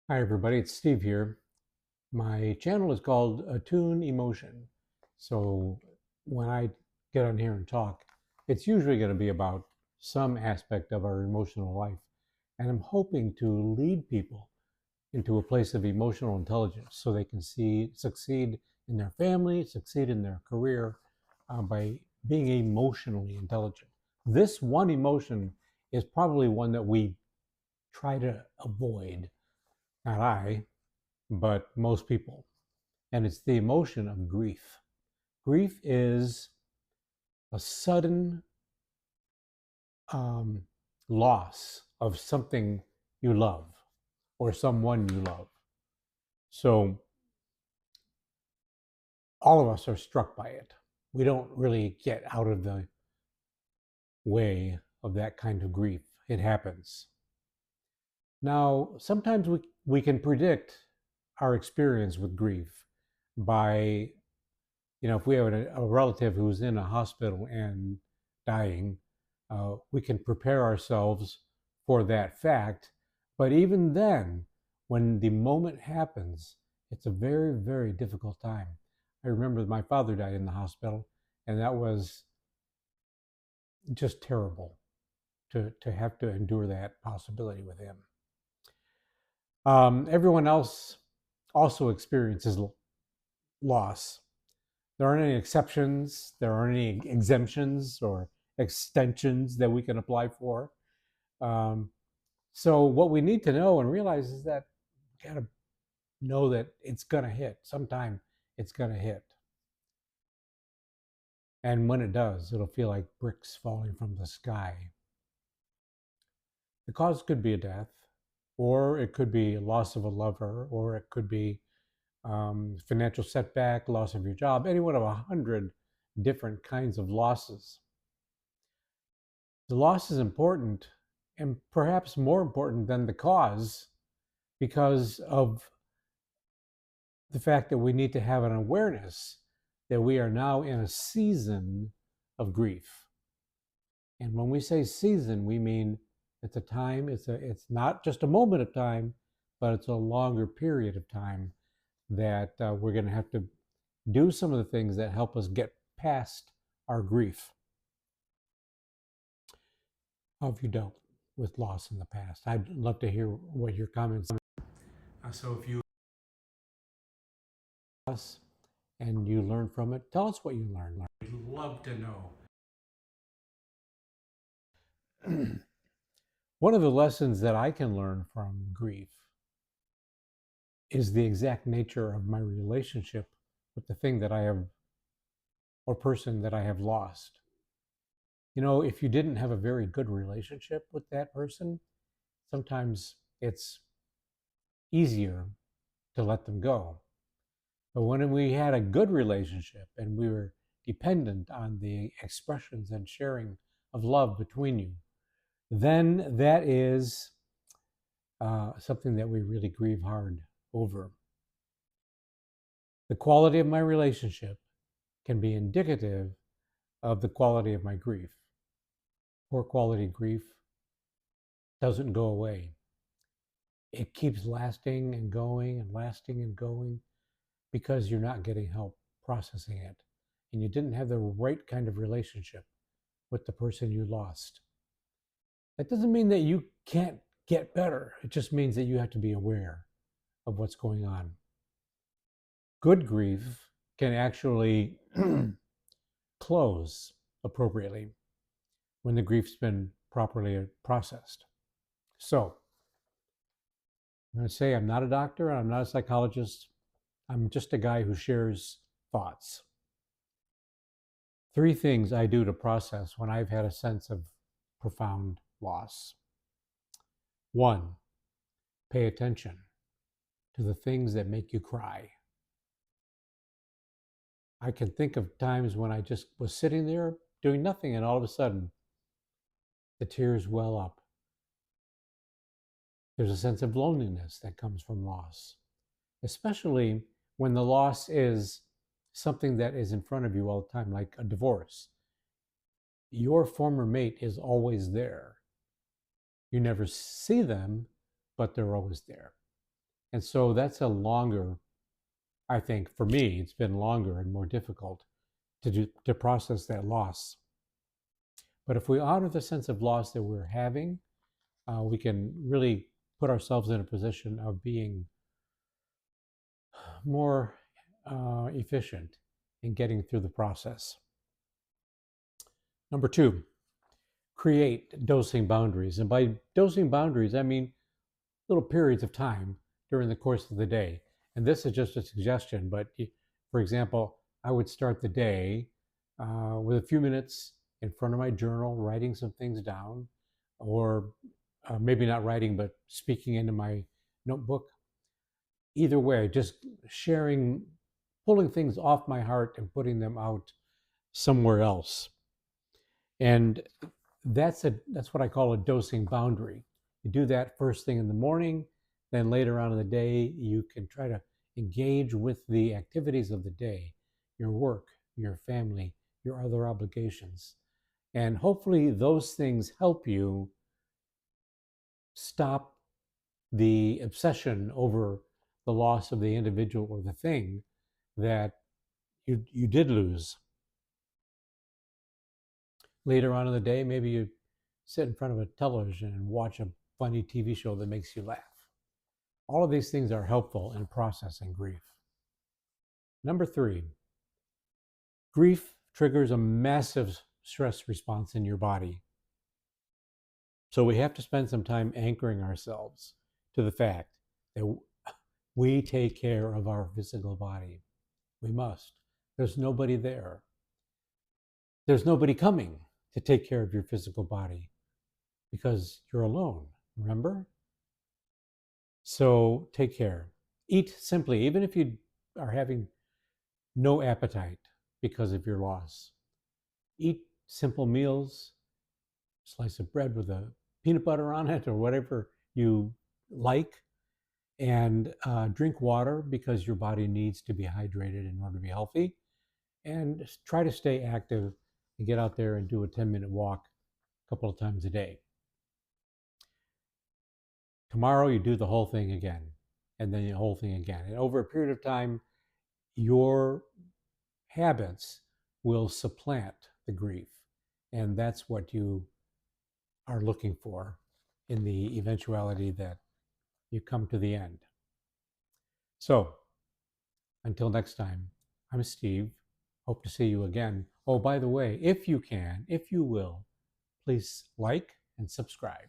Hi, everybody. It's Steve here. My channel is called Attune Emotion. So when I get on here and talk, it's usually going to be about some aspect of our emotional life. And I'm hoping to lead people into a place of emotional intelligence so they can succeed in their family, succeed in their career by being emotionally intelligent. This one emotion is probably one that we try to avoid. Not I, but most people. And it's the emotion of grief. Grief is a sudden um, loss of something you love or someone you love. So all of us are struck by it. We don't really get out of the way of that kind of grief. It happens. Now, sometimes we can predict our experience with grief by, if we have a relative who's in a hospital and dying, we can prepare ourselves for that fact. But even then, when the moment happens, it's a very, very difficult time. I remember my father died in the hospital, and that was just terrible to have to endure that possibility with him. Everyone else also experiences loss. There aren't any exceptions, there aren't any exemptions or extensions that we can apply for. Um, so, what we need to know and realize is that we got to know that it's going to hit. Sometime it's going to hit. And when it does, it'll feel like bricks falling from the sky. The cause could be a death, or it could be loss of a lover, or it could be financial setback, loss of your job, any one of 100 different kinds of losses. The loss is important and perhaps more important than the cause because of the fact that we need to have an awareness that we are now in a season of grief. And when we say season, we mean it's a time, it's not just a moment of time, but it's a longer period of time that we're going to have to do some of the things that help us get past our grief. How have you dealt with loss in the past? I'd love to hear what your comments are. So if you us and you learn from it, tell us what you learned. I'd love to know. One of the lessons that I can learn from grief is the exact nature of my relationship with the thing that I have or person that I have lost. If you didn't have a very good relationship with that person, sometimes it's easier to let them go. But when we had a good relationship and we were dependent on the expressions and sharing of love between you, then that is something that we really grieve hard over. The quality of my relationship can be indicative of the quality of my grief. Poor quality grief doesn't go away. It keeps lasting and going and lasting and going because you're not getting help processing it. And you didn't have the right kind of relationship with the person you lost. That doesn't mean that you can't get better. It just means that you have to be aware of what's going on. Good grief can actually close appropriately when the grief's been properly processed. So, I'm going to say I'm not a doctor, I'm not a psychologist, I'm just a guy who shares thoughts. Three things I do to process when I've had a sense of profound loss. One, pay attention to the things that make you cry. I can think of times when I just was sitting there doing nothing, and all of a sudden the tears well up. There's a sense of loneliness that comes from loss, especially when the loss is something that is in front of you all the time, like a divorce. Your former mate is always there. You never see them, but they're always there. And so that's a longer, I think for me, it's been longer and more difficult to process that loss. But if we honor the sense of loss that we're having, we can really put ourselves in a position of being more efficient in getting through the process. Number two, create dosing boundaries. And by dosing boundaries, I mean little periods of time during the course of the day. And this is just a suggestion, but for example, I would start the day with a few minutes in front of my journal, writing some things down, or maybe not writing, but speaking into my notebook. Either way, just sharing, pulling things off my heart and putting them out somewhere else. And that's what I call a dosing boundary. You do that first thing in the morning, then later on in the day, you can try to engage with the activities of the day, your work, your family, your other obligations. And hopefully those things help you stop the obsession over the loss of the individual or the thing that you did lose. Later on in the day, maybe you sit in front of a television and watch a funny TV show that makes you laugh. All of these things are helpful in processing grief. Number three, grief triggers a massive stress response in your body. So we have to spend some time anchoring ourselves to the fact that we take care of our physical body. We must. There's nobody there. There's nobody coming to take care of your physical body because you're alone, remember? So take care. Eat simply, even if you are having no appetite because of your loss. Eat simple meals, slice of bread with a peanut butter on it or whatever you like, and drink water because your body needs to be hydrated in order to be healthy. And try to stay active and get out there and do a 10-minute walk a couple of times a day. Tomorrow you do the whole thing again, and then the whole thing again. And over a period of time, your habits will supplant the grief. And that's what you are looking for in the eventuality that you come to the end. So, until next time, I'm Steve. Hope to see you again. Oh, by the way, if you can, if you will, please like and subscribe.